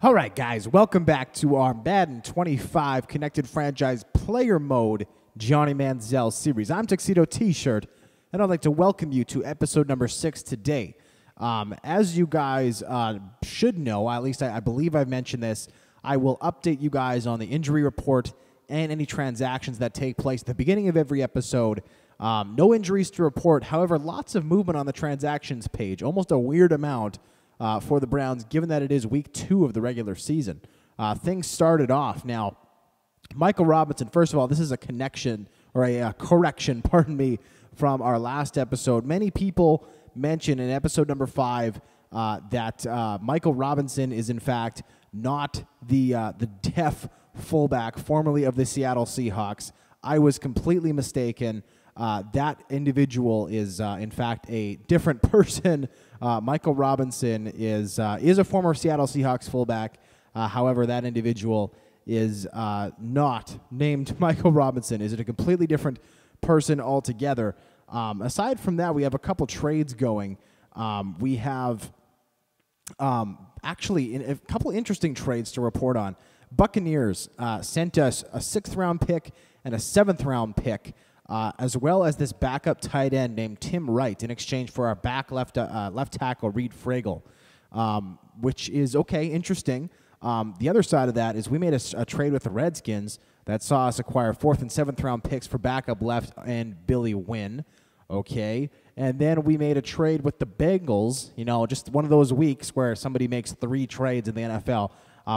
All right, guys, welcome back to our Madden 25 Connected Franchise Player Mode Johnny Manziel series. I'm Tuxedo T-Shirt, and I'd like to welcome you to episode number 6 today. As you guys should know, at least I believe I've mentioned this, I will update you guys on the injury report and any transactions that take place at the beginning of every episode. No injuries to report. However, lots of movement on the transactions page, almost a weird amount for the Browns, given that it is week 2 of the regular season. Things started off. Now, Michael Robinson, first of all, this is a connection, or a correction, pardon me, from our last episode. Many people mentioned in episode number 5 that Michael Robinson is, in fact, not the deaf fullback formerly of the Seattle Seahawks. I was completely mistaken. That individual is, in fact, a different person. Michael Robinson is a former Seattle Seahawks fullback. However, that individual is not named Michael Robinson. Is it a completely different person altogether? Aside from that, we have a couple trades going. We have actually a couple interesting trades to report on. Buccaneers sent us a 6th-round pick and a 7th-round pick, as well as this backup tight end named Tim Wright in exchange for our left tackle, Reed Fragel, which is, okay, interesting. The other side of that is we made a trade with the Redskins that saw us acquire 4th and 7th-round picks for backup left end Billy Wynn, okay? And then we made a trade with the Bengals, you know, just one of those weeks where somebody makes 3 trades in the NFL,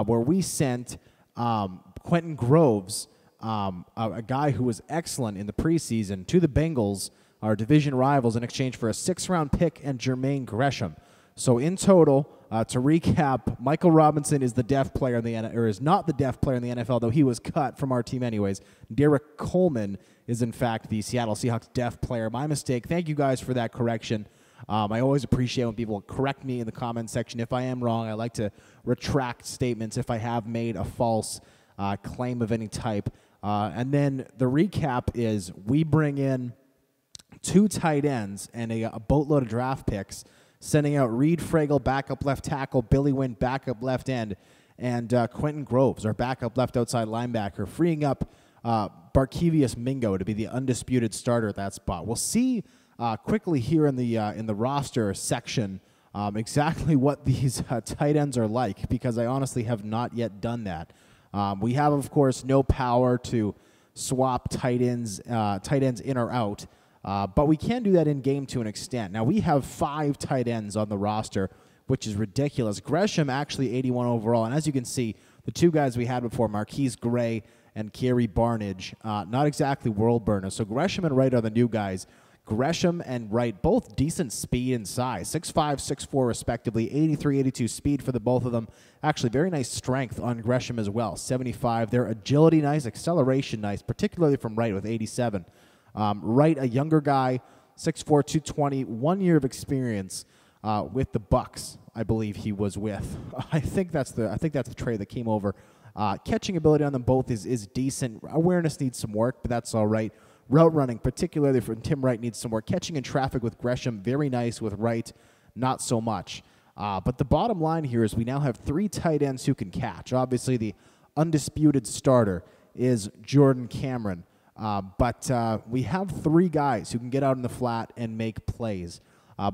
where we sent Quentin Groves, a guy who was excellent in the preseason, to the Bengals, our division rivals, in exchange for a 6th-round pick and Jermaine Gresham. So in total, to recap, Michael Robinson is the deaf player in the is not the deaf player in the NFL, though he was cut from our team anyways. Derek Coleman is, in fact, the Seattle Seahawks deaf player. My mistake. Thank you guys for that correction. I always appreciate when people correct me in the comment section. If I am wrong, I like to retract statements if I have made a false claim of any type. And then the recap is we bring in 2 tight ends and a boatload of draft picks, sending out Reed Fragel, backup left tackle, Billy Wynn, backup left end, and Quentin Groves, our backup left outside linebacker, freeing up Barkevius Mingo to be the undisputed starter at that spot. We'll see quickly here in the roster section exactly what these tight ends are like, because I honestly have not yet done that. We have, of course, no power to swap tight ends in or out, but we can do that in game to an extent. Now, we have 5 tight ends on the roster, which is ridiculous. Gresham actually 81 overall, and as you can see, the 2 guys we had before, Marquise Gray and Gary Barnidge, not exactly world burners. So Gresham and Wright are the new guys. Gresham and Wright, both decent speed and size, 6'5", 6'4", respectively, 83, 82 speed for the both of them. Actually, very nice strength on Gresham as well, 75. Their agility nice, acceleration nice, particularly from Wright with 87. Wright, a younger guy, 6'4", 220, 1 year of experience with the Bucks, I believe he was with. I think that's the trade that came over. Catching ability on them both is decent. Awareness needs some work, but that's all right. Route running, particularly from Tim Wright, needs some work. Catching in traffic with Gresham, very nice. With Wright, not so much. But the bottom line here is we now have 3 tight ends who can catch. Obviously, the undisputed starter is Jordan Cameron. But we have 3 guys who can get out in the flat and make plays.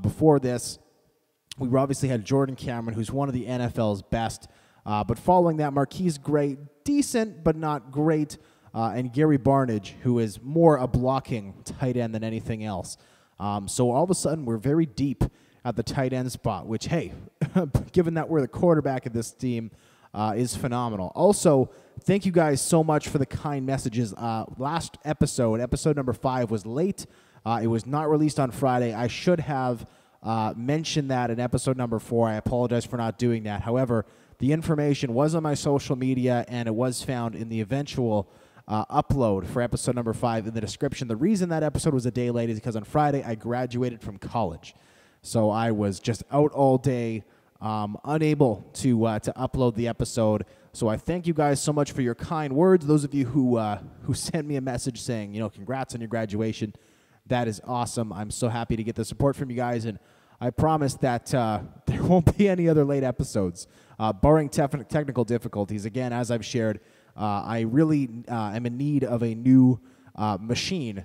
Before this, we obviously had Jordan Cameron, who's one of the NFL's best. But following that, Marquise Gray, decent but not great. And Gary Barnidge, who is more a blocking tight end than anything else. So all of a sudden, we're very deep at the tight end spot, which, hey, given that we're the quarterback of this team, is phenomenal. Also, thank you guys so much for the kind messages. Last episode number 5, was late. It was not released on Friday. I should have mentioned that in episode number 4. I apologize for not doing that. However, the information was on my social media, and it was found in the eventual upload for episode number 5 in the description. The reason that episode was a day late is because on Friday I graduated from college. So I was just out all day, unable to upload the episode. So I thank you guys so much for your kind words. Those of you who sent me a message saying, you know, congrats on your graduation. That is awesome. I'm so happy to get the support from you guys, and I promise that there won't be any other late episodes, barring technical difficulties. Again, as I've shared, I really am in need of a new machine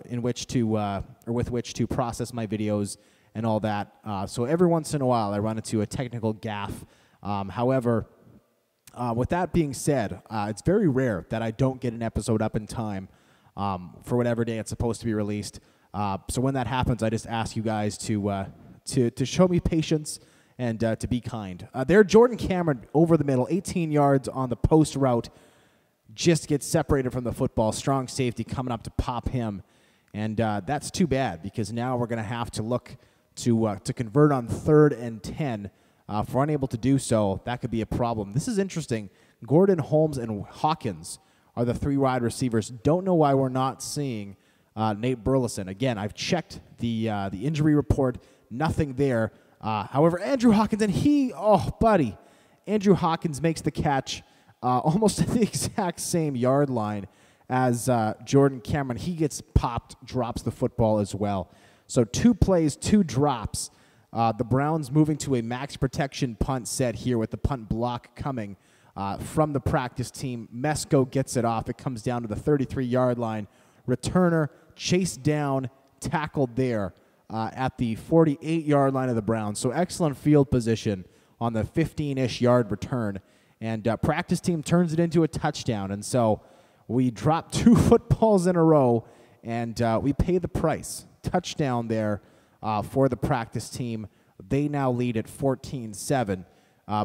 in which to or with which to process my videos and all that. So every once in a while, I run into a technical gaffe. However, with that being said, it's very rare that I don't get an episode up in time for whatever day it's supposed to be released. So when that happens, I just ask you guys to show me patience and to be kind. There, Jordan Cameron over the middle, 18 yards on the post route, just gets separated from the football. Strong safety coming up to pop him, and that's too bad because now we're going to have to look to convert on 3rd and 10. If we're unable to do so, that could be a problem. This is interesting. Gordon, Holmes, and Hawkins are the 3 wide receivers. Don't know why we're not seeing Nate Burleson. Again, I've checked the injury report. Nothing there. However, Andrew Hawkins, and Andrew Hawkins makes the catch almost at the exact same yard line as Jordan Cameron. He gets popped, drops the football as well. So 2 plays, 2 drops. The Browns moving to a max protection punt set here with the punt block coming from the practice team. Mesko gets it off. It comes down to the 33-yard line. Returner chased down, tackled there at the 48-yard line of the Browns. So excellent field position on the 15-ish yard return. And practice team turns it into a touchdown. And so we drop 2 footballs in a row, and we pay the price. Touchdown there for the practice team. They now lead at 14-7.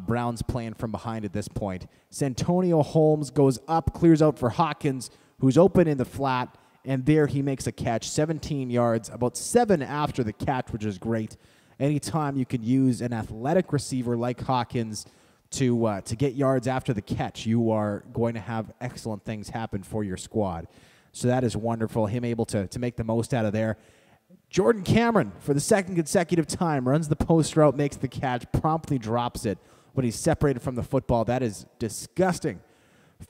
Browns playing from behind at this point. Santonio Holmes goes up, clears out for Hawkins, who's open in the flat, and there he makes a catch, 17 yards, about 7 after the catch, which is great. Anytime you can use an athletic receiver like Hawkins to get yards after the catch, you are going to have excellent things happen for your squad. So that is wonderful, him able to make the most out of there. Jordan Cameron, for the 2nd consecutive time, runs the post route, makes the catch, promptly drops it when he's separated from the football. That is disgusting.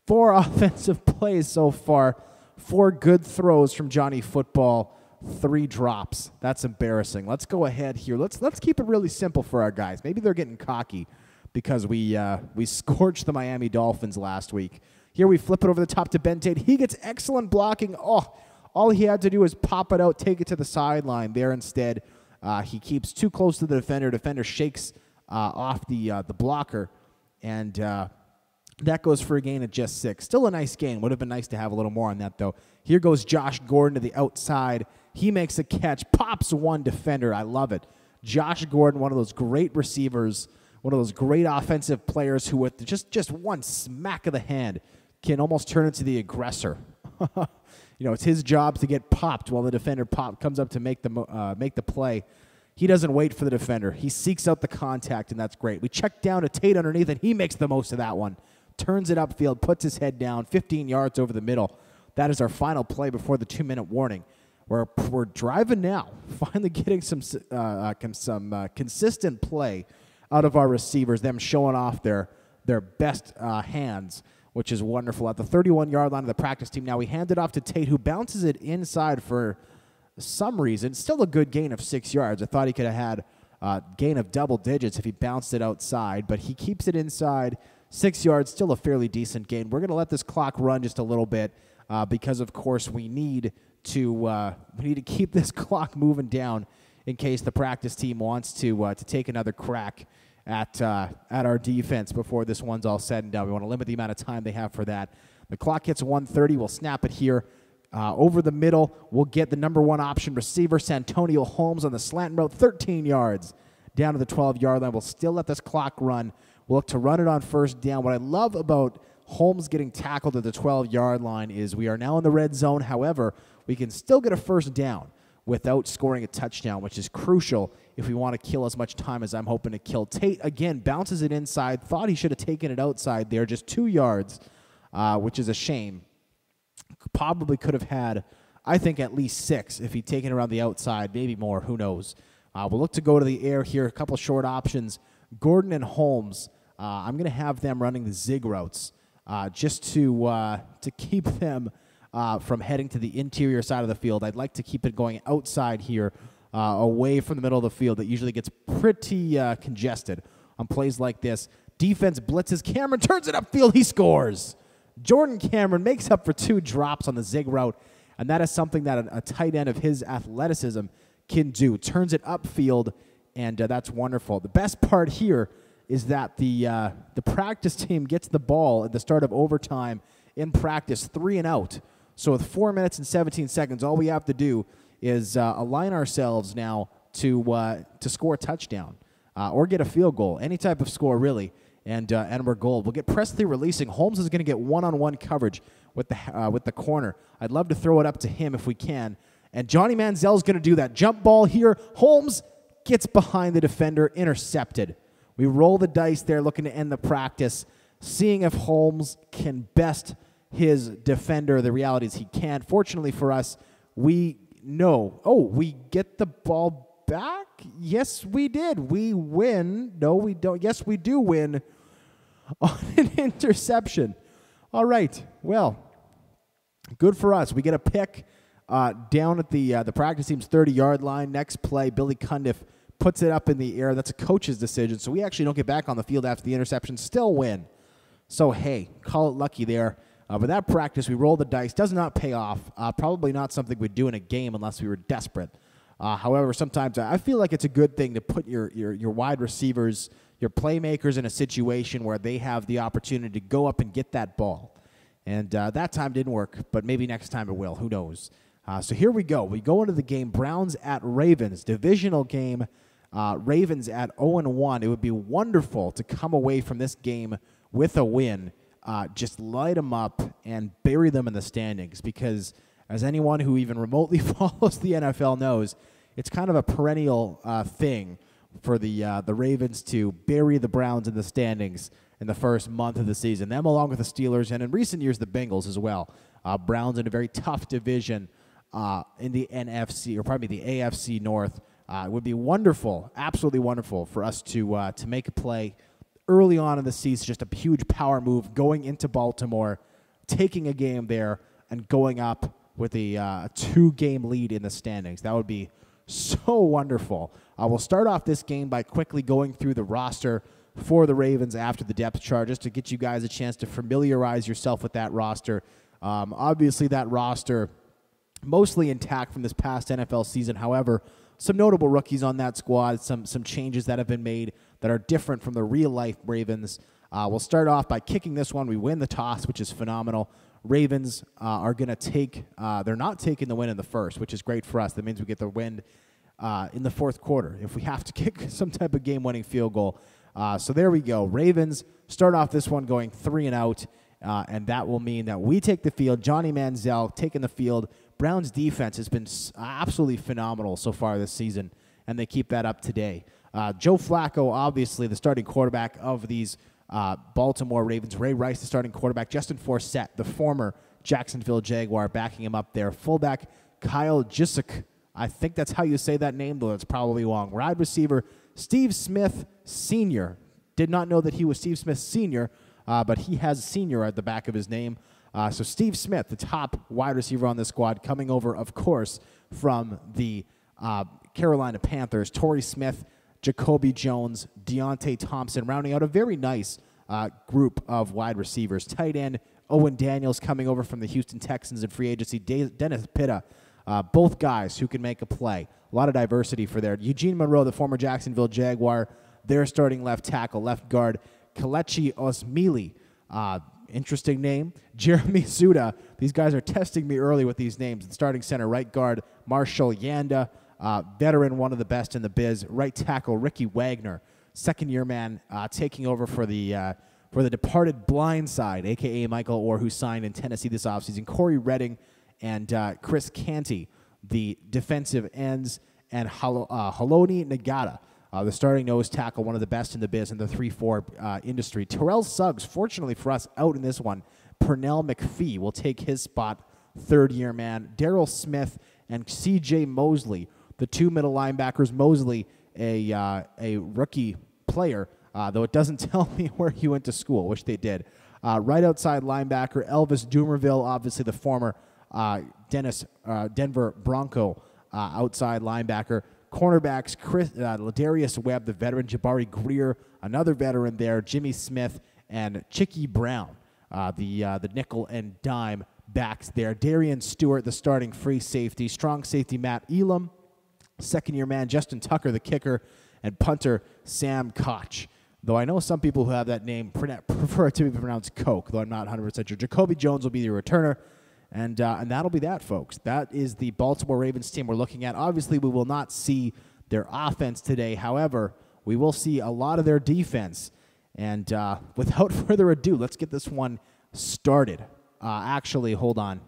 4 offensive plays so far, 4 good throws from Johnny Football, 3 drops. That's embarrassing. Let's go ahead here. Let's keep it really simple for our guys. Maybe they're getting cocky because we scorched the Miami Dolphins last week. Here we flip it over the top to Ben Tate. He gets excellent blocking. All he had to do is pop it out, take it to the sideline. There instead, he keeps too close to the defender. Defender shakes off the blocker, and that goes for a gain of just 6. Still a nice gain. Would have been nice to have a little more on that, though. Here goes Josh Gordon to the outside. He makes a catch, pops one defender. I love it. Josh Gordon, one of those great receivers, one of those great offensive players who with just one smack of the hand can almost turn into the aggressor. It's his job to get popped while the defender comes up to make the play. He doesn't wait for the defender. He seeks out the contact, and that's great. We check down to Tate underneath, and he makes the most of that one. Turns it upfield, puts his head down, 15 yards over the middle. That is our final play before the 2-minute warning. We're driving now, finally getting some consistent play out of our receivers, them showing off their best hands, which is wonderful. At the 31-yard line of the practice team now, we hand it off to Tate, who bounces it inside for some reason. Still a good gain of 6 yards. I thought he could have had a gain of double digits if he bounced it outside, but he keeps it inside. 6 yards, still a fairly decent gain. We're going to let this clock run just a little bit because, of course, we need to keep this clock moving down in case the practice team wants to take another crack at our defense before this one's all said and done. We want to limit the amount of time they have for that. The clock hits 1:30. We'll snap it here. Over the middle, we'll get the number 1 option receiver, Santonio Holmes, on the slant route, 13 yards down to the 12-yard line. We'll still let this clock run. We'll look to run it on first down. What I love about Holmes getting tackled at the 12-yard line is we are now in the red zone. However, we can still get a first down without scoring a touchdown, which is crucial if we want to kill as much time as I'm hoping to kill. Tate, again, bounces it inside. Thought he should have taken it outside there, just 2 yards, which is a shame. Probably could have had, I think, at least 6 if he'd taken it around the outside, maybe more, who knows. We'll look to go to the air here, a couple short options. Gordon and Holmes, I'm going to have them running the zig routes just to keep them from heading to the interior side of the field. I'd like to keep it going outside here away from the middle of the field that usually gets pretty congested on plays like this. Defense blitzes. Cameron turns it upfield. He scores. Jordan Cameron makes up for 2 drops on the zig route, and that is something that a tight end of his athleticism can do. Turns it upfield, and that's wonderful. The best part here is that the practice team gets the ball at the start of overtime in practice, 3 and out. So with 4 minutes and 17 seconds, all we have to do is align ourselves now to score a touchdown or get a field goal, any type of score really, and we're gold. We'll get Presley releasing. Holmes is going to get one-on-one coverage with the corner. I'd love to throw it up to him if we can. And Johnny Manziel is going to do that. Jump ball here. Holmes gets behind the defender, intercepted. We roll the dice there, looking to end the practice, seeing if Holmes can best his defender. The reality is he can't. Fortunately for us, we know. Oh, we get the ball back? Yes, we did. We win. No, we don't. Yes, we do win on an interception. All right. Well, good for us. We get a pick down at the practice team's 30-yard line. Next play, Billy Cundiff puts it up in the air. That's a coach's decision, so we actually don't get back on the field after the interception. Still win. So, hey, call it lucky there. But that practice, we roll the dice. Does not pay off. Probably not something we'd do in a game unless we were desperate. However, sometimes I feel like it's a good thing to put your wide receivers, your playmakers in a situation where they have the opportunity to go up and get that ball. And that time didn't work, but maybe next time it will. Who knows? So here we go. We go into the game. Browns at Ravens. Divisional game. Ravens at 0-1. It would be wonderful to come away from this game with a win. Just light them up and bury them in the standings, because as anyone who even remotely follows the NFL knows, it's kind of a perennial thing for the Ravens to bury the Browns in the standings in the first month of the season. Them along with the Steelers, and in recent years the Bengals as well. Browns in a very tough division in the NFC, or probably the AFC North. It would be wonderful, absolutely wonderful, for us to make a play early on in the season, just a huge power move, going into Baltimore, taking a game there, and going up with a 2-game lead in the standings. That would be so wonderful. We'll start off this game by quickly going through the roster for the Ravens after the depth chart, just to get you guys a chance to familiarize yourself with that roster. Obviously, that roster mostly intact from this past NFL season. However, some notable rookies on that squad, some changes that have been made that are different from the real-life Ravens. We'll start off by kicking this one. We win the toss, which is phenomenal. Ravens are going to take they're not taking the win in the first, which is great for us. That means we get the win in the fourth quarter if we have to kick some type of game-winning field goal. So there we go. Ravens start off this one going 3 and out, and that will mean that we take the field. Johnny Manziel taking the field. Browns' defense has been absolutely phenomenal so far this season, and they keep that up today. Joe Flacco, obviously the starting quarterback of these Baltimore Ravens. Ray Rice, the starting quarterback. Justin Forsett, the former Jacksonville Jaguar, backing him up there. Fullback Kyle Juszczyk. I think that's how you say that name, though it's probably wrong. Wide receiver Steve Smith Sr. Did not know that he was Steve Smith Sr., but he has Senior at the back of his name. So Steve Smith, the top wide receiver on this squad, coming over, of course, from the Carolina Panthers. Torrey Smith, Jacoby Jones, Deontay Thompson, rounding out a very nice group of wide receivers. Tight end Owen Daniels coming over from the Houston Texans in free agency. Dennis Pitta, both guys who can make a play. A lot of diversity for there. Eugene Monroe, the former Jacksonville Jaguar, their starting left tackle, left guard. Kelechi Osmili, interesting name. Jeremy Suda. These guys are testing me early with these names. The starting center, right guard, Marshall Yanda, veteran, one of the best in the biz. Right tackle, Ricky Wagner, second-year man, taking over for the departed Blindside, a.k.a. Michael Orr, who signed in Tennessee this offseason. Corey Redding and Chris Canty, the defensive ends, and Haloni Nagata, the starting nose tackle, one of the best in the biz in the 3-4 industry. Terrell Suggs, fortunately for us, out in this one. Pernell McPhee will take his spot, third-year man. Darrell Smith and C.J. Mosley, the two middle linebackers. Mosley, a rookie player, though it doesn't tell me where he went to school. Wish they did. Right outside linebacker, Elvis Dumerville, obviously the former Denver Bronco outside linebacker. Cornerbacks, Ladarius Webb, the veteran, Jabari Greer, another veteran there, Jimmy Smith, and Chicky Brown, the nickel and dime backs there. Darian Stewart, the starting free safety. Strong safety, Matt Elam. Second-year man, Justin Tucker, the kicker. And punter, Sam Koch. Though I know some people who have that name prefer it to be pronounced Coke, though I'm not 100% sure. Jacoby Jones will be the returner. And that'll be that, folks. That is the Baltimore Ravens team we're looking at. Obviously, we will not see their offense today. However, we will see a lot of their defense. And without further ado, let's get this one started. Actually, hold on.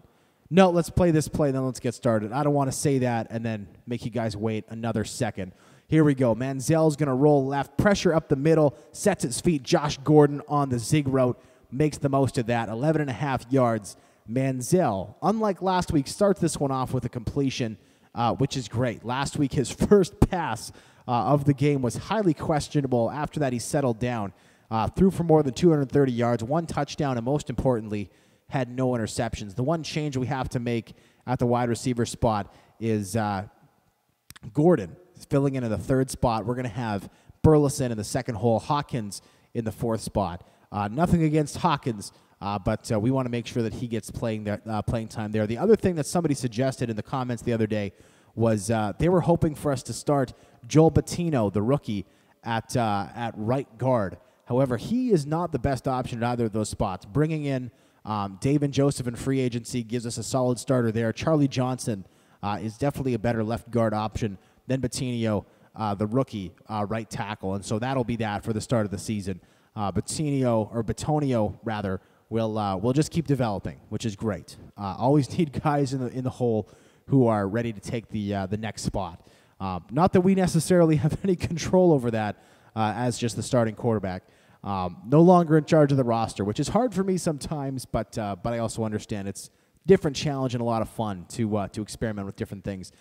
No, let's play this play, then let's get started. I don't want to say that and then make you guys wait another second. Here we go. Manziel's going to roll left, pressure up the middle, sets his feet. Josh Gordon on the zig route makes the most of that. 11.5 yards. Manziel, unlike last week, starts this one off with a completion, which is great. Last week, his first pass of the game was highly questionable. After that, he settled down, threw for more than 230 yards, 1 touchdown, and most importantly, had no interceptions. The one change we have to make at the wide receiver spot is Gordon filling in the 3rd spot. We're going to have Burleson in the 2nd hole, Hawkins in the 4th spot. Nothing against Hawkins, but we want to make sure that he gets playing time there. The other thing that somebody suggested in the comments the other day was they were hoping for us to start Joel Bettino, the rookie, at right guard. However, he is not the best option at either of those spots. Bringing in David Joseph in free agency gives us a solid starter there. Charlie Johnson is definitely a better left guard option than Bettino, the rookie right tackle. And so that'll be that for the start of the season. Betonio, rather, will just keep developing, which is great. Always need guys in the hole who are ready to take the next spot. Not that we necessarily have any control over that as just the starting quarterback. No longer in charge of the roster, which is hard for me sometimes, but I also understand it's different challenge and a lot of fun to experiment with different things.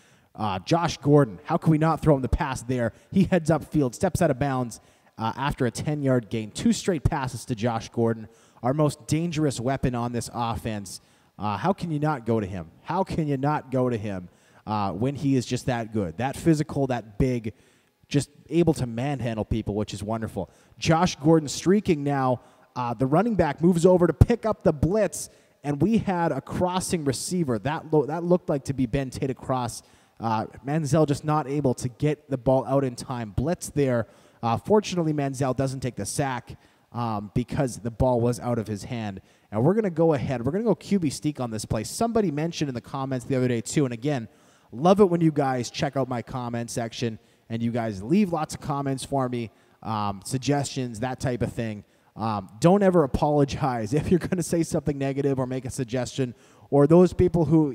Josh Gordon, how can we not throw him the pass there? He heads upfield, steps out of bounds after a 10-yard gain. 2 straight passes to Josh Gordon, our most dangerous weapon on this offense. How can you not go to him? How can you not go to him when he is just that good, that physical, that big, just able to manhandle people, which is wonderful. Josh Gordon streaking now. The running back moves over to pick up the blitz, and we had a crossing receiver. That looked like to be Ben Tate across. Manziel just not able to get the ball out in time. Blitz there. Fortunately, Manziel doesn't take the sack because the ball was out of his hand. And we're going to go ahead. We're going to go QB sneak on this play. Somebody mentioned in the comments the other day, too. And again, love it when you guys check out my comment section and you guys leave lots of comments for me, suggestions, that type of thing. Don't ever apologize if you're going to say something negative or make a suggestion. Or those people who,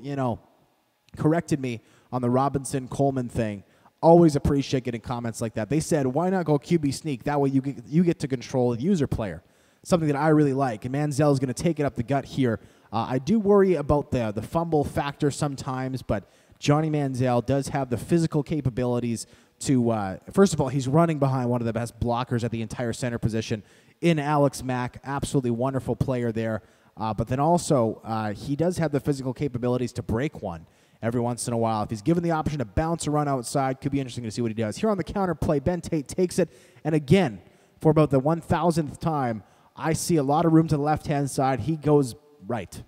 corrected me on the Robinson-Coleman thing. Always appreciate getting comments like that. They said, why not go QB sneak? That way you get to control the user player. Something that I really like. And Manziel is going to take it up the gut here. I do worry about the fumble factor sometimes, but Johnny Manziel does have the physical capabilities to, first of all, he's running behind one of the best blockers at the entire center position in Alex Mack. Absolutely wonderful player there. But then also, he does have the physical capabilities to break one every once in a while. If he's given the option to bounce or run outside, could be interesting to see what he does. Here on the counter play, Ben Tate takes it. And again, for about the 1,000th time, I see a lot of room to the left-hand side. He goes right.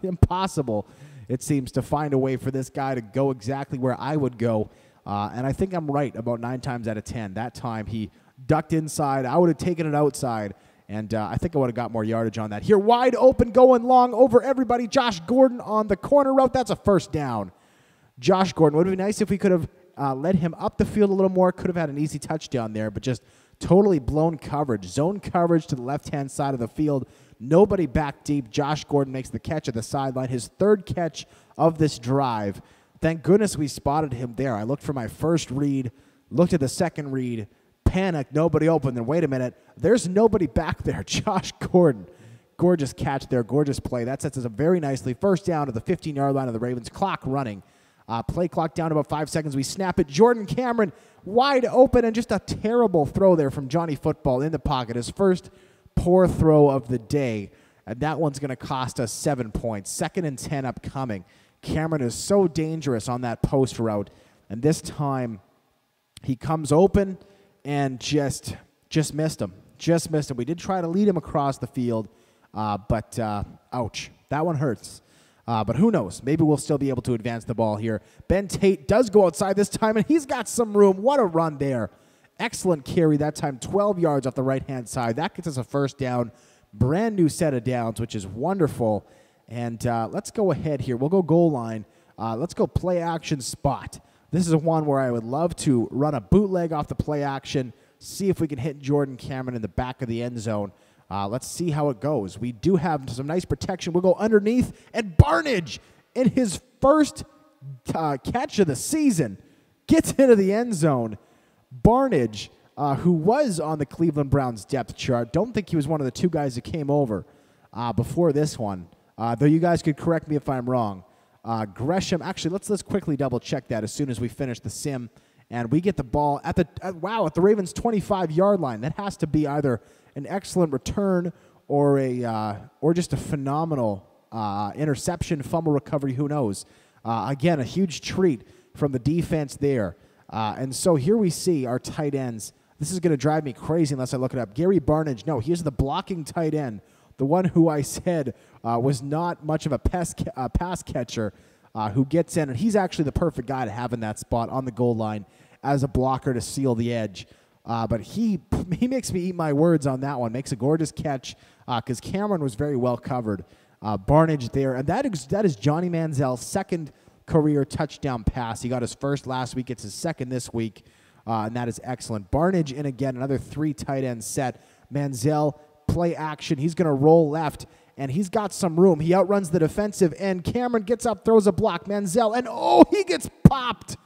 Impossible, it seems, to find a way for this guy to go exactly where I would go. And I think I'm right about 9 times out of 10. That time he ducked inside. I would have taken it outside. And I think I would have got more yardage on that. Here, wide open, going long over everybody. Josh Gordon on the corner route. That's a first down. Josh Gordon. Would have been nice if we could have led him up the field a little more. Could have had an easy touchdown there, but just totally blown coverage. Zone coverage to the left-hand side of the field. Nobody back deep. Josh Gordon makes the catch at the sideline. His 3rd catch of this drive. Thank goodness we spotted him there. I looked for my first read, looked at the second read, panicked, nobody open. Then wait a minute, there's nobody back there. Josh Gordon. Gorgeous catch there, gorgeous play. That sets us up very nicely. First down to the 15-yard line of the Ravens. Clock running. Play clock down to about 5 seconds. We snap it. Jordan Cameron wide open, and just a terrible throw there from Johnny Football in the pocket. His first poor throw of the day, and that one's going to cost us 7 points. 2nd and 10 upcoming. Cameron is so dangerous on that post route, And this time, he comes open and just missed him. Just missed him. We did try to lead him across the field, but ouch. That one hurts. But who knows? Maybe we'll still be able to advance the ball here. Ben Tate does go outside this time, and he's got some room. What a run there. Excellent carry that time, 12 yards off the right-hand side. That gets us a first down. Brand new set of downs, which is wonderful. And let's go ahead here. We'll go goal line. Let's go play action spot. This is one where I would love to run a bootleg off the play action, see if we can hit Jordan Cameron in the back of the end zone. Let's see how it goes. We do have some nice protection. We'll go underneath, and Barnage, in his first catch of the season, gets into the end zone. Barnage, who was on the Cleveland Browns depth chart, don't think he was one of the 2 guys that came over before this one, though you guys could correct me if I'm wrong. Gresham, actually, let's quickly double-check that as soon as we finish the sim. And we get the ball at the Ravens' 25-yard line. That has to be either an excellent return or just a phenomenal interception, fumble recovery, who knows. Again, a huge treat from the defense there. And so here we see our tight ends. This is going to drive me crazy unless I look it up. Gary Barnage, no, here's the blocking tight end, the one who I said was not much of a pass catcher, who gets in. And he's actually the perfect guy to have in that spot on the goal line as a blocker to seal the edge. But he makes me eat my words on that one. Makes a gorgeous catch because Cameron was very well covered. Barnage there. And that is Johnny Manziel's second career touchdown pass. He got his first last week. It's his second this week. And that is excellent. Barnage in again, another 3 tight end set. Manziel, play action. He's going to roll left, and he's got some room. He outruns the defensive end. Cameron gets up, throws a block. Manziel, and he gets popped.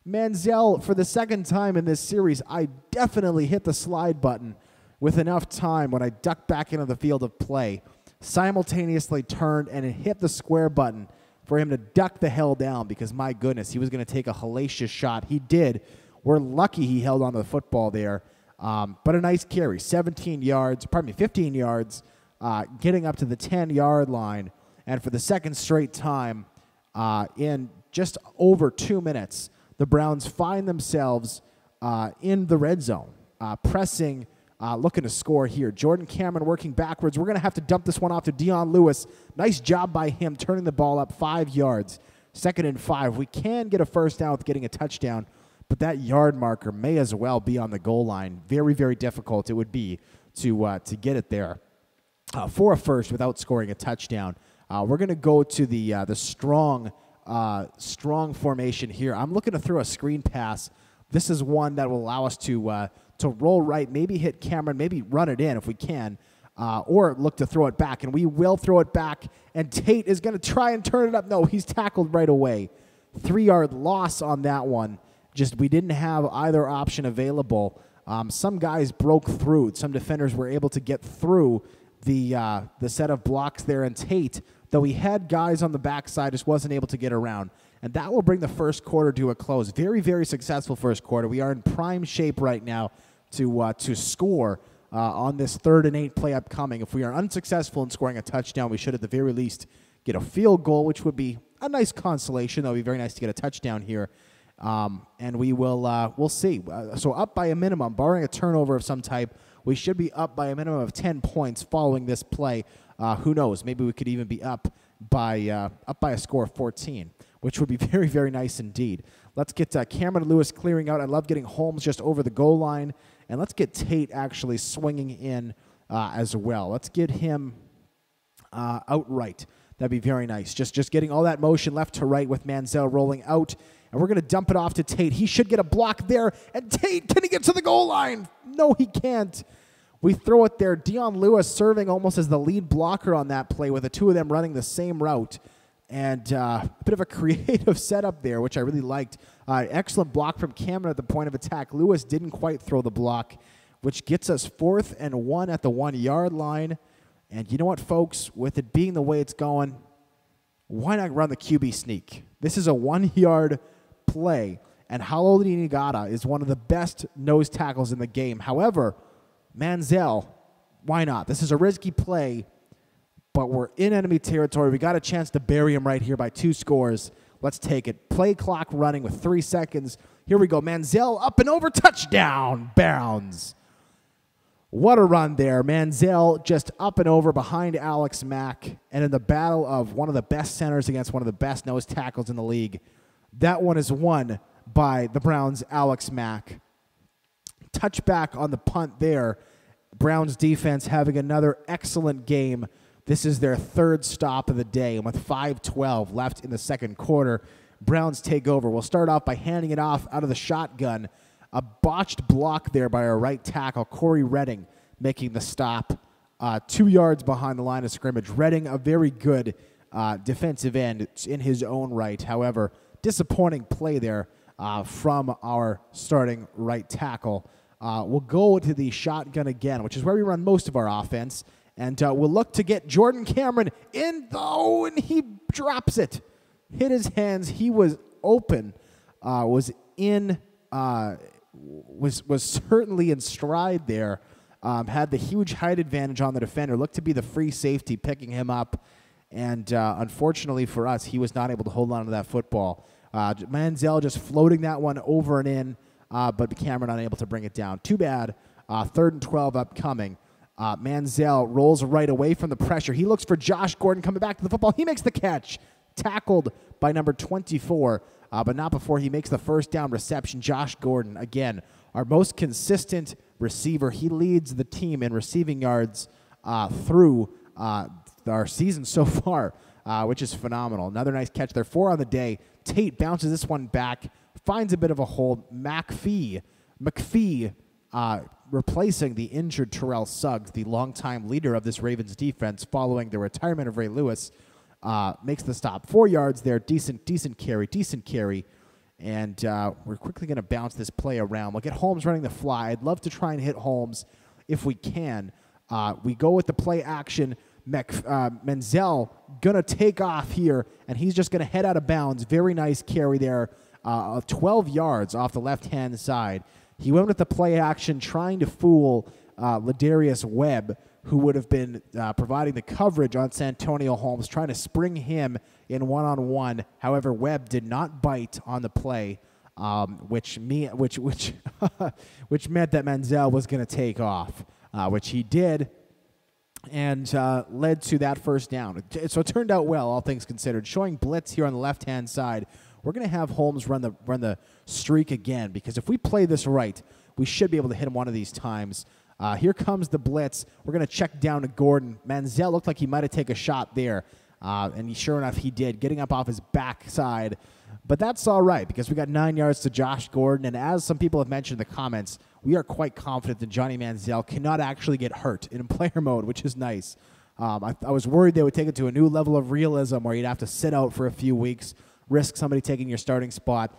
Manziel, for the second time in this series, I definitely hit the slide button with enough time when I ducked back into the field of play, simultaneously turned and hit the square button for him to duck the hell down because, my goodness, he was going to take a hellacious shot. He did. We're lucky he held on to the football there. But a nice carry, 15 yards, getting up to the 10-yard line. And for the second straight time in just over 2 minutes, the Browns find themselves in the red zone, pressing, looking to score here. Jordan Cameron working backwards. We're going to have to dump this one off to Dion Lewis. Nice job by him turning the ball up 5 yards. 2nd and 5. We can get a first down with getting a touchdown, but that yard marker may as well be on the goal line. Very, very difficult it would be to get it there for a first without scoring a touchdown. We're going to go to the strong formation here. I'm looking to throw a screen pass. This is one that will allow us to roll right, maybe hit Cameron, maybe run it in if we can, or look to throw it back. And we will throw it back, and Tate is going to try and turn it up. No, he's tackled right away. 3-yard loss on that one. Just we didn't have either option available. Some guys broke through. Some defenders were able to get through the set of blocks there, and Tate, though he had guys on the backside, just wasn't able to get around. And that will bring the first quarter to a close. Very, very successful first quarter. We are in prime shape right now to score on this 3rd and 8 play upcoming. If we are unsuccessful in scoring a touchdown, we should at the very least get a field goal, which would be a nice consolation. That would be very nice to get a touchdown here. And we will we'll see. So up by a minimum, barring a turnover of some type, we should be up by a minimum of 10 points following this play. Who knows? Maybe we could even be up by a score of 14, which would be very, very nice indeed. Let's get Cameron Lewis clearing out. I love getting Holmes just over the goal line. And let's get Tate actually swinging in as well. Let's get him outright. That'd be very nice. Just getting all that motion left to right with Manziel rolling out. And we're going to dump it off to Tate. He should get a block there. And Tate, can he get to the goal line? No, he can't. We throw it there. Dion Lewis serving almost as the lead blocker on that play with the two of them running the same route. And a bit of a creative setup there, which I really liked. Excellent block from Cameron at the point of attack. Lewis didn't quite throw the block, which gets us 4th and 1 at the 1-yard line. And you know what, folks? With it being the way it's going, why not run the QB sneak? This is a 1-yard play, and Haloti Ngata is one of the best nose tackles in the game. However, Manziel, why not? This is a risky play, but we're in enemy territory. We got a chance to bury him right here by 2 scores. Let's take it. Play clock running with 3 seconds. Here we go. Manziel up and over. Touchdown. Bounds. What a run there. Manziel just up and over behind Alex Mack. And in the battle of one of the best centers against one of the best nose tackles in the league, that one is won by the Browns' Alex Mack. Touchback on the punt there. Browns defense having another excellent game. This is their third stop of the day, and with 5:12 left in the second quarter, Browns take over. We'll start off by handing it off out of the shotgun. A botched block there by our right tackle, Corey Redding, making the stop 2 yards behind the line of scrimmage. Redding, a very good defensive end in his own right. However, disappointing play there from our starting right tackle. We'll go to the shotgun again, which is where we run most of our offense. And we'll look to get Jordan Cameron in, though, and he drops it. Hit his hands. He was open, was certainly in stride there. Had the huge height advantage on the defender. Looked to be the free safety picking him up. And unfortunately for us, he was not able to hold on to that football. Manziel just floating that one over and in, but Cameron unable to bring it down. Too bad. 3rd and 12 upcoming. Manziel rolls right away from the pressure. He looks for Josh Gordon coming back to the football. He makes the catch. Tackled by number 24, but not before he makes the first down reception. Josh Gordon, again, our most consistent receiver. He leads the team in receiving yards through our season so far, which is phenomenal. Another nice catch there. 4 on the day. Tate bounces this one back, finds a bit of a hole. McPhee replacing the injured Terrell Suggs, the longtime leader of this Ravens defense following the retirement of Ray Lewis, makes the stop. 4 yards there. Decent carry. And we're quickly going to bounce this play around. We'll get Holmes running the fly. I'd love to try and hit Holmes if we can. We go with the play action. Manziel going to take off here, and he's just going to head out of bounds. Very nice carry there of 12 yards off the left-hand side. He went with the play action, trying to fool Ladarius Webb, who would have been providing the coverage on Santonio Holmes, trying to spring him in one-on-one. However, Webb did not bite on the play, which meant that Manziel was going to take off, which he did, and led to that first down. So it turned out well, all things considered. Showing blitz here on the left-hand side. We're going to have Holmes run the streak again, because if we play this right, we should be able to hit him one of these times. Here comes the blitz. We're going to check down to Gordon. Manziel looked like he might have taken a shot there, and sure enough, he did, getting up off his backside. But that's all right, because we got 9 yards to Josh Gordon, and as some people have mentioned in the comments, we are quite confident that Johnny Manziel cannot actually get hurt in player mode, which is nice. I was worried they would take it to a new level of realism where you'd have to sit out for a few weeks, risk somebody taking your starting spot.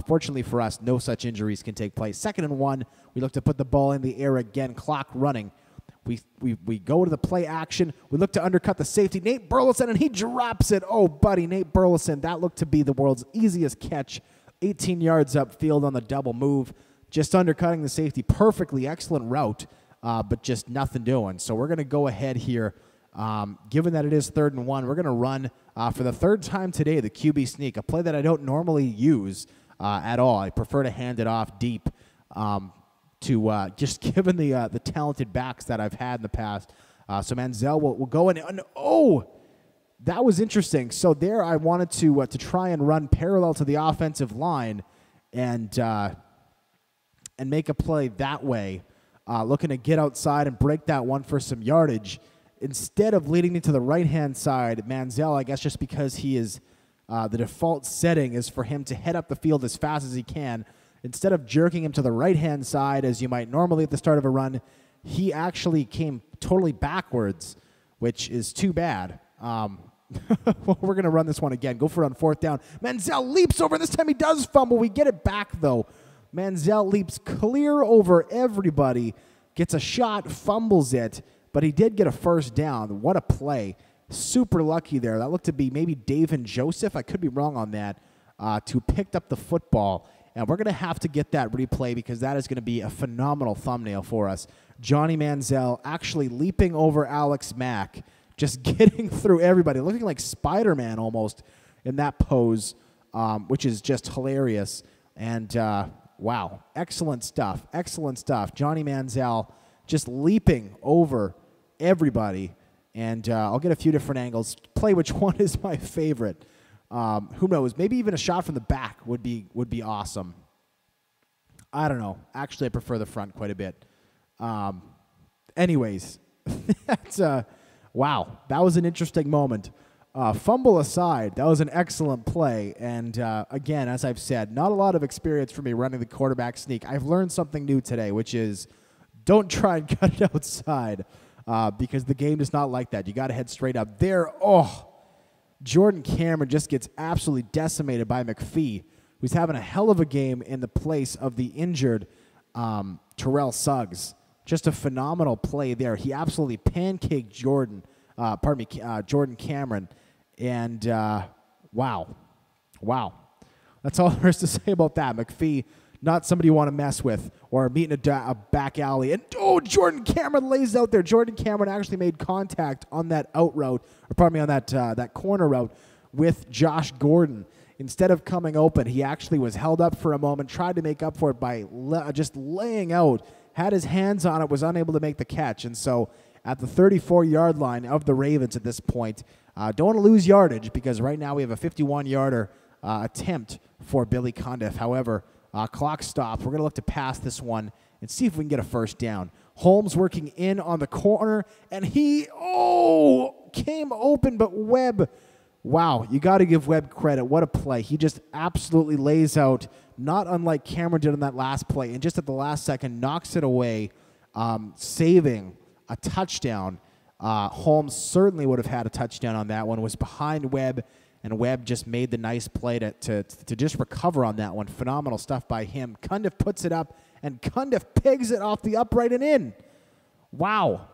Fortunately for us, no such injuries can take place. 2nd and 1, we look to put the ball in the air again, clock running. We go to the play action. We look to undercut the safety, Nate Burleson, and he drops it. Oh, buddy, Nate Burleson. That looked to be the world's easiest catch. 18 yards upfield on the double move. Just undercutting the safety perfectly. Excellent route, but just nothing doing. So we're going to go ahead here. Given that it is 3rd and 1, we're going to run for the 3rd time today the QB sneak, a play that I don't normally use at all. I prefer to hand it off deep to just given the talented backs that I've had in the past. So Manziel will go in. And, oh, that was interesting. So there I wanted to try and run parallel to the offensive line and make a play that way, looking to get outside and break that one for some yardage. Instead of leading me to the right-hand side, Manziel, I guess just because he is the default setting is for him to head up the field as fast as he can. Instead of jerking him to the right-hand side, as you might normally at the start of a run, he actually came totally backwards, which is too bad. Well, we're going to run this one again. Go for it on 4th down. Manziel leaps over. This time he does fumble. We get it back, though. Manziel leaps clear over everybody, gets a shot, fumbles it, but he did get a first down. What a play. Super lucky there. That looked to be maybe David Joseph. I could be wrong on that, to picked up the football. And we're going to have to get that replay because that is going to be a phenomenal thumbnail for us. Johnny Manziel actually leaping over Alex Mack, just getting through everybody, looking like Spider-Man almost in that pose. which is just hilarious. And wow, excellent stuff. Excellent stuff. Johnny Manziel just leaping over everybody. And I'll get a few different angles. Play which one is my favorite. Who knows? Maybe even a shot from the back would be awesome. I don't know. Actually, I prefer the front quite a bit. Anyways, that's wow. That was an interesting moment. Fumble aside, that was an excellent play. And again, as I've said, not a lot of experience for me running the quarterback sneak. I've learned something new today, which is don't try and cut it outside because the game is not like that. You got to head straight up there. Oh, Jordan Cameron just gets absolutely decimated by McPhee, who's having a hell of a game in the place of the injured Terrell Suggs. Just a phenomenal play there. He absolutely pancaked Jordan Cameron. And wow. That's all there is to say about that. McPhee, not somebody you want to mess with or meet in a back alley. And, Jordan Cameron lays out there. Jordan Cameron actually made contact on that out route, or pardon me, on that corner route with Josh Gordon. Instead of coming open, he actually was held up for a moment, tried to make up for it by just laying out, had his hands on it, was unable to make the catch. And so at the 34-yard line of the Ravens at this point, don't want to lose yardage because right now we have a 51-yarder attempt for Billy Cundiff. However, clock stops. We're going to look to pass this one and see if we can get a first down. Holmes working in on the corner, and he, came open, but Webb, wow, you got to give Webb credit. What a play. He just absolutely lays out, not unlike Cameron did on that last play, and just at the last second knocks it away, saving a touchdown. Holmes certainly would have had a touchdown on that one, was behind Webb, and Webb just made the nice play to just recover on that one. Phenomenal stuff by him. Cundiff puts it up, and Cundiff pegs it off the upright and in. Wow.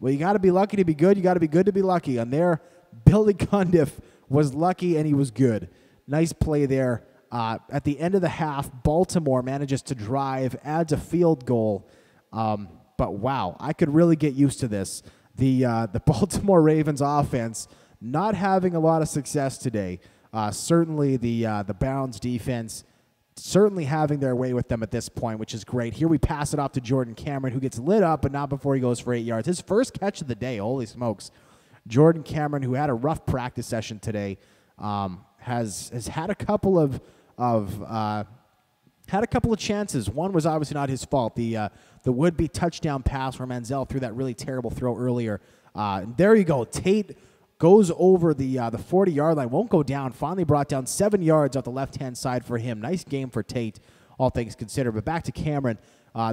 Well, you got to be lucky to be good. You got to be good to be lucky. And there, Billy Cundiff was lucky, and he was good. Nice play there. At the end of the half, Baltimore manages to drive, adds a field goal. But, wow, I could really get used to this. The Baltimore Ravens offense not having a lot of success today. Certainly the Browns defense certainly having their way with them at this point, which is great. Here we pass it off to Jordan Cameron, who gets lit up, but not before he goes for 8 yards. His first catch of the day, holy smokes. Jordan Cameron, who had a rough practice session today, has had a couple of chances. One was obviously not his fault. The would-be touchdown pass where Manziel threw that really terrible throw earlier. There you go. Tate goes over the 40-yard line, won't go down, finally brought down 7 yards off the left-hand side for him. Nice game for Tate, all things considered. But back to Cameron,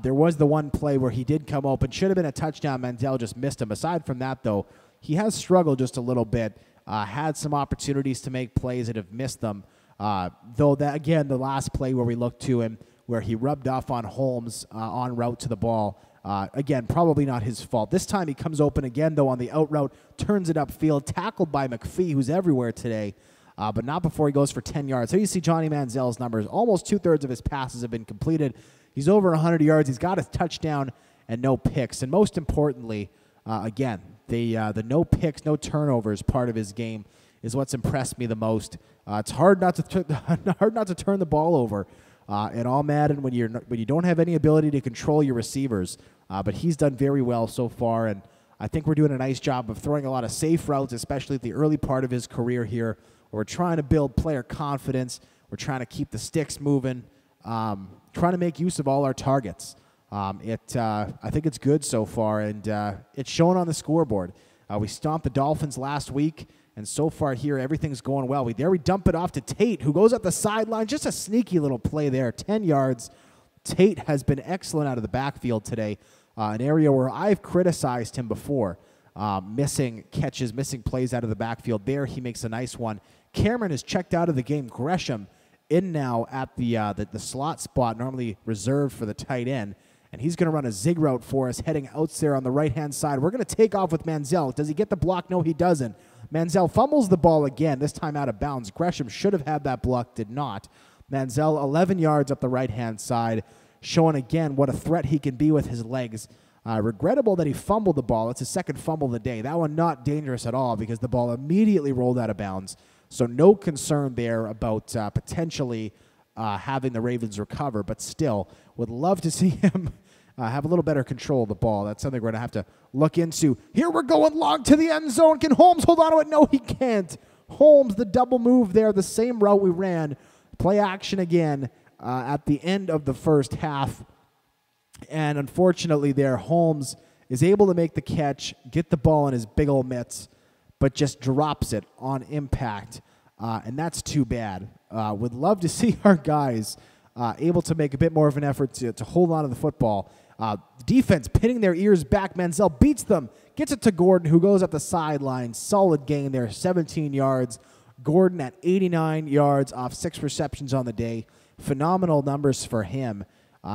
there was the one play where he did come open. Should have been a touchdown. Manziel just missed him. Aside from that, though, he has struggled just a little bit, had some opportunities to make plays and have missed them. Though, that again, the last play where we looked to him, where he rubbed off on Holmes en route to the ball, again, probably not his fault. This time he comes open again, though, on the out route, turns it upfield, tackled by McPhee, who's everywhere today, but not before he goes for 10 yards. So you see Johnny Manziel's numbers. Almost two-thirds of his passes have been completed. He's over 100 yards. He's got a touchdown and no picks. And most importantly, again, the no picks, no turnovers part of his game is what's impressed me the most. It's hard not to turn the ball over in all Madden when you don't have any ability to control your receivers. But he's done very well so far, and I think we're doing a nice job of throwing a lot of safe routes, especially at the early part of his career here, where we're trying to build player confidence. We're trying to keep the sticks moving, trying to make use of all our targets. I think it's good so far, and it's shown on the scoreboard. We stomped the Dolphins last week, and so far here, everything's going well. We dump it off to Tate, who goes up the sideline. Just a sneaky little play there, 10 yards. Tate has been excellent out of the backfield today, an area where I've criticized him before, missing catches, missing plays out of the backfield. There, he makes a nice one. Cameron is checked out of the game. Gresham in now at the slot spot, normally reserved for the tight end, and he's going to run a zig route for us, heading out there on the right-hand side. We're going to take off with Manziel. Does he get the block? No, he doesn't. Manziel fumbles the ball again, this time out of bounds. Gresham should have had that block, did not. Manziel, 11 yards up the right-hand side, showing again what a threat he can be with his legs. Regrettable that he fumbled the ball. It's his second fumble of the day. That one not dangerous at all because the ball immediately rolled out of bounds. So no concern there about potentially having the Ravens recover, but still would love to see him have a little better control of the ball. That's something we're going to have to look into. Here we're going long to the end zone. Can Holmes hold on to it? No, he can't. Holmes, the double move there, the same route we ran. Play action again at the end of the first half. And unfortunately there, Holmes is able to make the catch, get the ball in his big old mitts, but just drops it on impact. And that's too bad. Would love to see our guys able to make a bit more of an effort to hold on to the football. Defense pinning their ears back. Manziel beats them, gets it to Gordon, who goes up the sideline. Solid gain there, 17 yards. Gordon at 89 yards off 6 receptions on the day. Phenomenal numbers for him.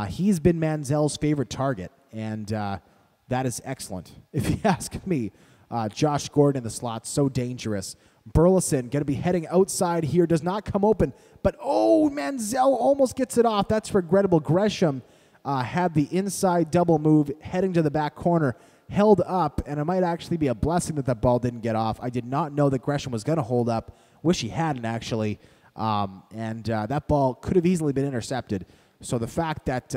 He's been Manziel's favorite target, and that is excellent. If you ask me, Josh Gordon in the slot, so dangerous. Burleson going to be heading outside here, does not come open, but Manziel almost gets it off. That's regrettable. Gresham had the inside double move heading to the back corner, held up, and it might actually be a blessing that ball didn't get off. I did not know that Gresham was going to hold up. Wish he hadn't, actually. That ball could have easily been intercepted. So the fact that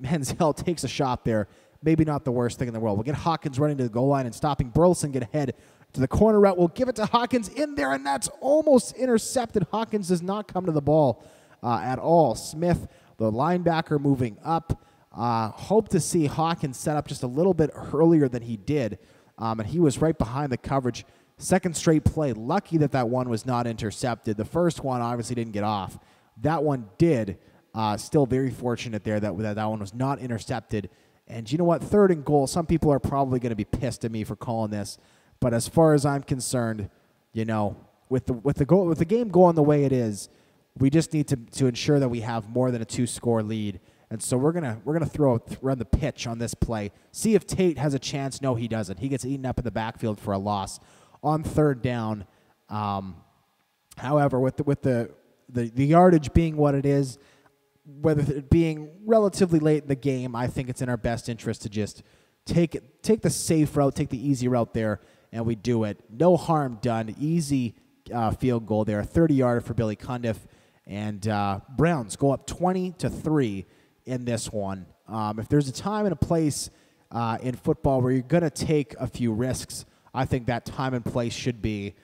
Manziel takes a shot there, maybe not the worst thing in the world. We'll get Hawkins running to the goal line and stopping Burleson, get ahead to the corner route. We'll give it to Hawkins in there, and that's almost intercepted. Hawkins does not come to the ball at all. Smith, the linebacker, moving up. Hope to see Hawkins set up just a little bit earlier than he did, and he was right behind the coverage. Second straight play. Lucky that one was not intercepted. The first one obviously didn't get off. That one did. Still very fortunate there that one was not intercepted. And you know what? 3rd and goal. Some people are probably going to be pissed at me for calling this, but as far as I'm concerned, with the game going the way it is, we just need to ensure that we have more than a 2-score lead. And so we're gonna run the pitch on this play. See if Tate has a chance. No, he doesn't. He gets eaten up in the backfield for a loss on 3rd down. However, with the yardage being what it is, whether it being relatively late in the game, I think it's in our best interest to just take the safe route, take the easy route there, and we do it. No harm done. Easy field goal there, 30-yarder for Billy Cundiff, and Browns go up 20-3 in this one. If there's a time and a place in football where you're going to take a few risks, I think that time and place should be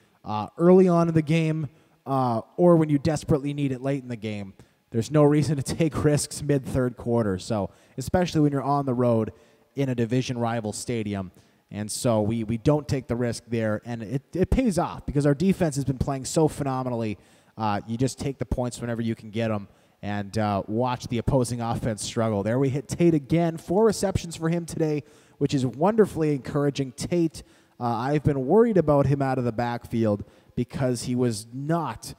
early on in the game or when you desperately need it late in the game. There's no reason to take risks mid-3rd quarter, so especially when you're on the road in a division rival stadium. And so we don't take the risk there, and it pays off because our defense has been playing so phenomenally. You just take the points whenever you can get them and watch the opposing offense struggle. There we hit Tate again. 4 receptions for him today, which is wonderfully encouraging. Tate, I've been worried about him out of the backfield because he was not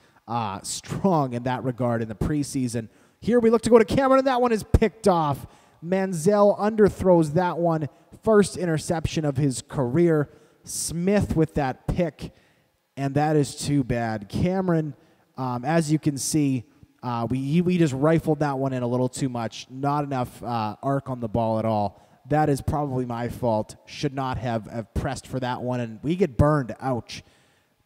strong in that regard in the preseason. Here we look to go to Cameron, and that one is picked off. Manziel underthrows that one. First interception of his career. Smith with that pick, and that is too bad. Cameron, as you can see, we just rifled that one in a little too much. Not enough arc on the ball at all. That is probably my fault. Should not have pressed for that one, and we get burned. Ouch.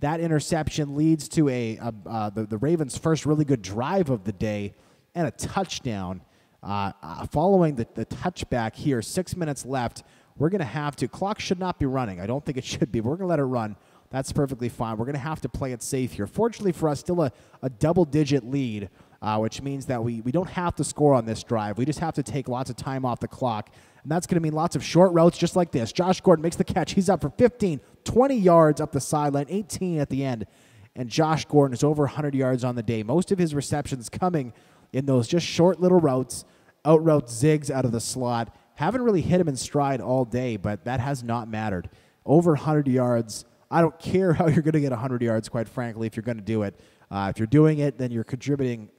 That interception leads to the Ravens' first really good drive of the day and a touchdown. Following the touchback here, 6 minutes left, we're going to have to – clock should not be running. I don't think it should be, but we're going to let it run. That's perfectly fine. We're going to have to play it safe here. Fortunately for us, still a double-digit lead, which means that we don't have to score on this drive. We just have to take lots of time off the clock, and that's going to mean lots of short routes just like this. Josh Gordon makes the catch. He's up for 15, 20 yards up the sideline, 18 at the end, and Josh Gordon is over 100 yards on the day. Most of his receptions coming in those just short little routes, out route zigs out of the slot. Haven't really hit him in stride all day, but that has not mattered. Over 100 yards. I don't care how you're going to get 100 yards, quite frankly, if you're going to do it. If you're doing it, then you're contributing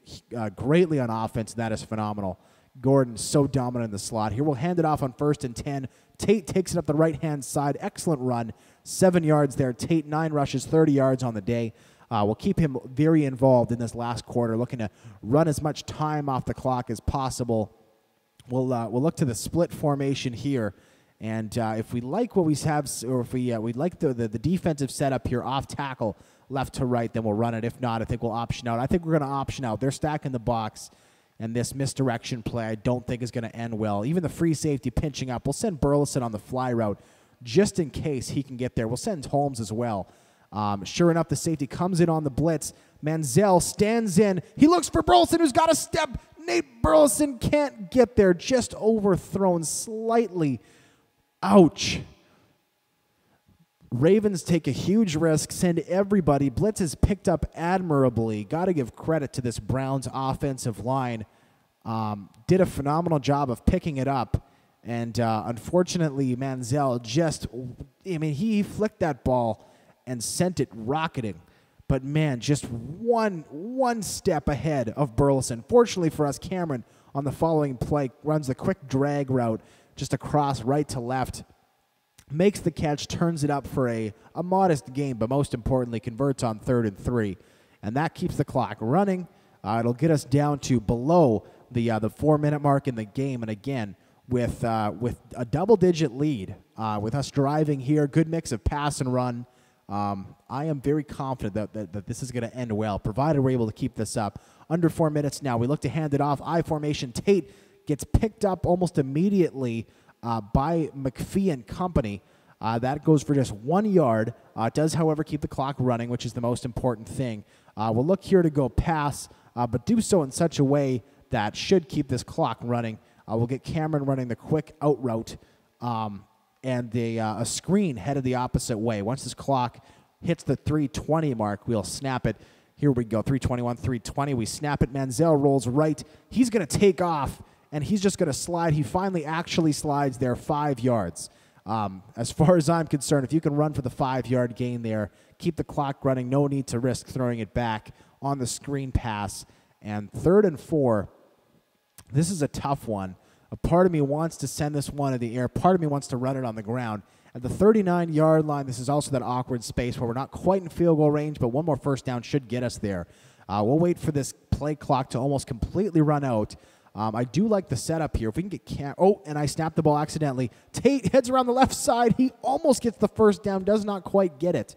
greatly on offense, and that is phenomenal. Gordon's so dominant in the slot. Here we'll hand it off on 1st and 10. Tate takes it up the right-hand side. Excellent run. 7 yards there. Tate, 9 rushes, 30 yards on the day. We'll keep him very involved in this last quarter, looking to run as much time off the clock as possible. We'll look to the split formation here, And if we like what we have, or if we like the defensive setup here off tackle, left to right, then we'll run it. If not, I think we'll option out. I think we're going to option out. They're stacking the box, and this misdirection play I don't think is going to end well. Even the free safety pinching up. We'll send Burleson on the fly route just in case he can get there. We'll send Holmes as well. Sure enough, the safety comes in on the blitz. Manziel stands in. He looks for Burleson, who's got a step. Nate Burleson can't get there. Just overthrown slightly. Ouch. Ravens take a huge risk, send everybody. Blitz is picked up admirably. Got to give credit to this Browns offensive line. Did a phenomenal job of picking it up. And unfortunately, Manziel he flicked that ball and sent it rocketing. But, man, just one step ahead of Burleson. Fortunately for us, Cameron, on the following play, runs the quick drag route just across right to left. Makes the catch, turns it up for a modest gain, but most importantly, converts on 3rd and 3. And that keeps the clock running. It'll get us down to below the 4-minute mark in the game. And again, with a double-digit lead, with us driving here, good mix of pass and run, I am very confident that this is going to end well, provided we're able to keep this up. Under 4 minutes now, we look to hand it off. I formation, Tate gets picked up almost immediately by McPhee and company. That goes for just 1 yard. Does, however, keep the clock running, which is the most important thing. We'll look here to go pass, but do so in such a way that should keep this clock running. We'll get Cameron running the quick out route and a screen headed the opposite way. Once this clock hits the 3:20 mark, we'll snap it. Here we go, 3:21, 3:20. We snap it. Manziel rolls right. He's going to take off, and he's just going to slide. He finally actually slides there 5 yards. As far as I'm concerned, if you can run for the 5-yard gain there, keep the clock running, no need to risk throwing it back on the screen pass. And 3rd and 4, this is a tough one. A part of me wants to send this one in the air. Part of me wants to run it on the ground. At the 39-yard line, this is also that awkward space where we're not quite in field goal range, but one more first down should get us there. We'll wait for this play clock to almost completely run out. I do like the setup here. If we can get and I snapped the ball accidentally. Tate heads around the left side. He almost gets the first down, does not quite get it.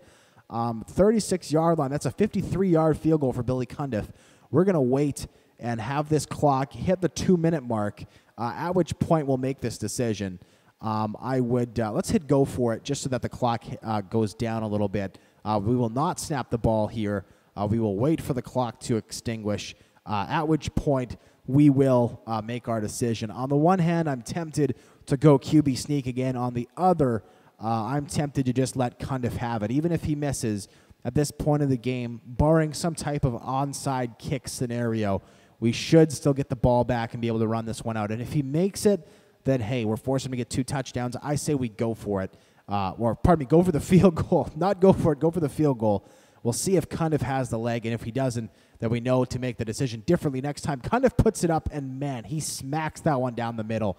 36-yard line. That's a 53-yard field goal for Billy Cundiff. We're going to wait and have this clock hit the 2-minute mark, at which point we'll make this decision. Let's hit go for it just so that the clock goes down a little bit. We will not snap the ball here. We will wait for the clock to extinguish, at which point we will make our decision. On the one hand, I'm tempted to go QB sneak again. On the other, I'm tempted to just let Cundiff have it. Even if he misses at this point of the game, barring some type of onside kick scenario, we should still get the ball back and be able to run this one out. And if he makes it, then, hey, we're forcing him to get 2 touchdowns. I say we go for it. Go for the field goal. Not go for it, go for the field goal. We'll see if Cundiff has the leg, and if he doesn't, then we know to make the decision differently next time. Cundiff puts it up, and, man, he smacks that one down the middle.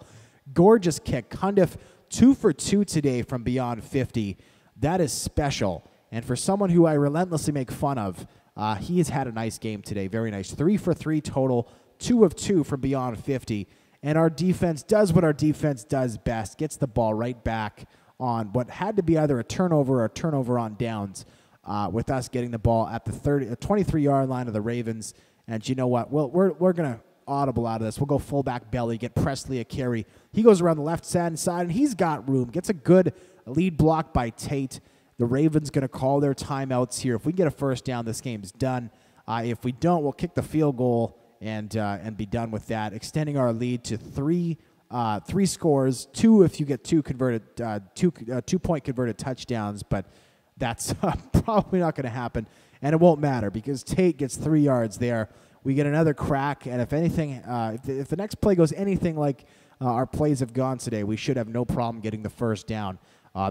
Gorgeous kick. Cundiff 2 for 2 today from beyond 50. That is special. And for someone who I relentlessly make fun of, he has had a nice game today. Very nice. 3 for 3 total, 2 of 2 from beyond 50. And our defense does what our defense does best, gets the ball right back on what had to be either a turnover or a turnover on downs, with us getting the ball at the 23-yard line of the Ravens. And you know what? We're going to audible out of this. We'll go fullback belly, get Presley a carry. He goes around the left-hand side, and he's got room. Gets a good lead block by Tate. The Ravens going to call their timeouts here. If we can get a first down, this game's done. If we don't, we'll kick the field goal and be done with that, extending our lead to 3 scores, 2 if you get 2 converted 2-point converted touchdowns, but that's probably not going to happen, and it won't matter because Tate gets 3 yards there. We get another crack, and if anything, if the next play goes anything like our plays have gone today, we should have no problem getting the first down.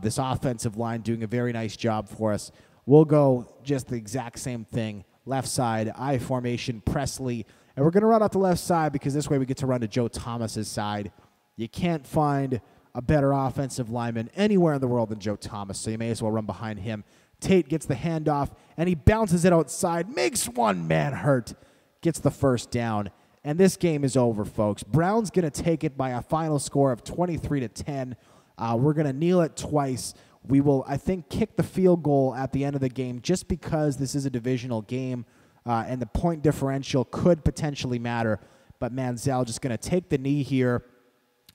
This offensive line doing a very nice job for us. We'll go just the exact same thing. Left side, I formation, Presley. And we're going to run out the left side because this way we get to run to Joe Thomas's side. You can't find a better offensive lineman anywhere in the world than Joe Thomas, so you may as well run behind him. Tate gets the handoff, and he bounces it outside, makes one man hurt, gets the first down. And this game is over, folks. Brown's going to take it by a final score of 23-10. We're going to kneel it twice. We will, I think, kick the field goal at the end of the game just because this is a divisional game and the point differential could potentially matter. But Manziel just going to take the knee here.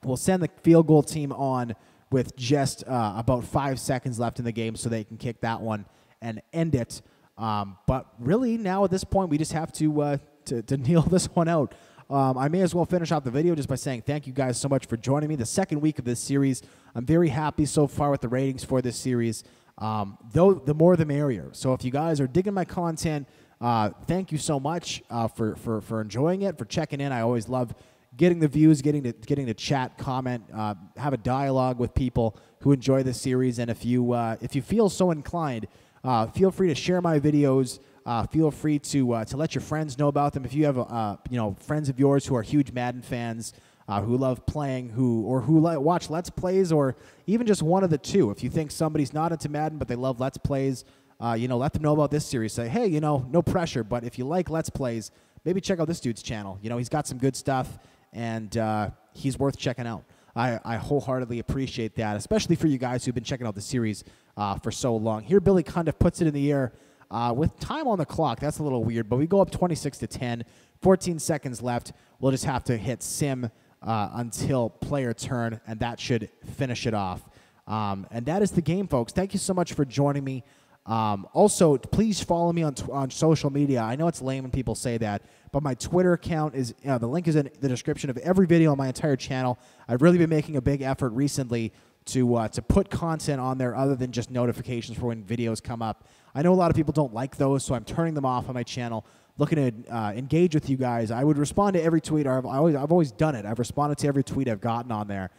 We'll send the field goal team on with just about 5 seconds left in the game so they can kick that one and end it. But really, now at this point, we just have to kneel this one out. I may as well finish off the video just by saying thank you guys so much for joining me. The second week of this series, I'm very happy so far with the ratings for this series. Though the more the merrier. So if you guys are digging my content, thank you so much for enjoying it, for checking in. I always love getting the views, getting to chat, comment, have a dialogue with people who enjoy this series. And if you feel so inclined, feel free to share my videos. Feel free to let your friends know about them. If you have friends of yours who are huge Madden fans, who love playing, who watch Let's Plays, or even just one of the two. If you think somebody's not into Madden but they love Let's Plays, let them know about this series. Say, hey, no pressure, but if you like Let's Plays, maybe check out this dude's channel. He's got some good stuff, and he's worth checking out. I wholeheartedly appreciate that, especially for you guys who've been checking out the series for so long. Here, Billy kind of puts it in the air with time on the clock. That's a little weird, but we go up 26-10, 14 seconds left. We'll just have to hit sim until player turn, and that should finish it off. And that is the game, folks. Thank you so much for joining me. Also, please follow me on social media. I know it's lame when people say that, but my Twitter account is, the link is in the description of every video on my entire channel. I've really been making a big effort recently to put content on there other than just notifications for when videos come up. I know a lot of people don't like those, so I'm turning them off on my channel, looking to engage with you guys. I would respond to every tweet. I've always done it. I've responded to every tweet I've gotten on there.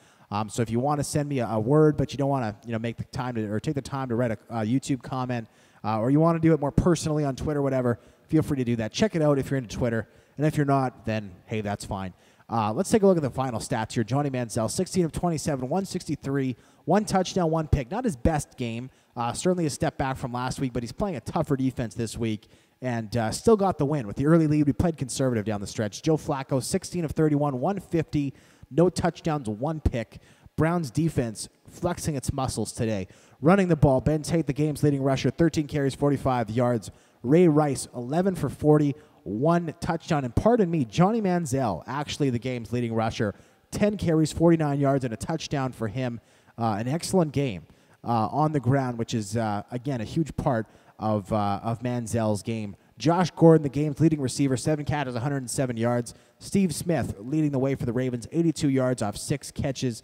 So if you want to send me a word, but you don't want to, make the time to, or take the time to write a YouTube comment, or you want to do it more personally on Twitter, whatever, feel free to do that. Check it out if you're into Twitter, and if you're not, then hey, that's fine. Let's take a look at the final stats here. Johnny Manziel, 16 of 27, 163, 1 touchdown, 1 pick. Not his best game. Certainly a step back from last week, but he's playing a tougher defense this week, and still got the win. With the early lead, we played conservative down the stretch. Joe Flacco, 16 of 31, 150, no touchdowns, 1 pick. Browns defense flexing its muscles today. Running the ball, Ben Tate, the game's leading rusher, 13 carries, 45 yards. Ray Rice, 11 for 40, 1 touchdown. And pardon me, Johnny Manziel, actually the game's leading rusher, 10 carries, 49 yards, and a touchdown for him. An excellent game on the ground, which is, again, a huge part of Manziel's game. Josh Gordon, the game's leading receiver, 7 catches, 107 yards. Steve Smith leading the way for the Ravens, 82 yards off 6 catches.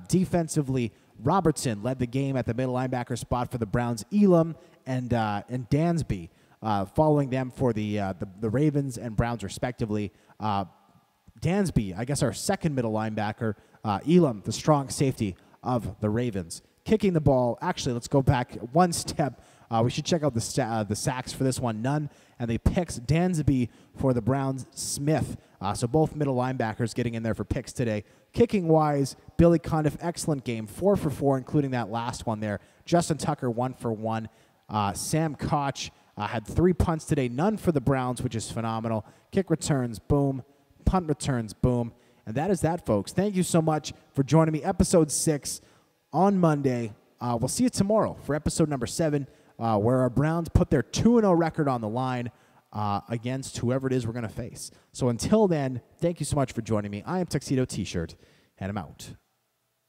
Defensively, Robertson led the game at the middle linebacker spot for the Browns. Elam and Dansby following them for the Ravens and Browns respectively. Dansby, I guess our second middle linebacker. Elam, the strong safety of the Ravens. Kicking the ball. Actually, let's go back one step. We should check out the sacks for this one. None. And the picks, Dansby for the Browns, Smith. So both middle linebackers getting in there for picks today. Kicking-wise, Billy Condiff, excellent game. 4 for 4, including that last one there. Justin Tucker, 1 for 1. Sam Koch had 3 punts today. None for the Browns, which is phenomenal. Kick returns, boom. Punt returns, boom. And that is that, folks. Thank you so much for joining me. Episode 6 on Monday. We'll see you tomorrow for episode number 7. Where our Browns put their 2-0 record on the line against whoever it is we're going to face. So until then, thank you so much for joining me. I am Tuxedo T-Shirt, and I'm out.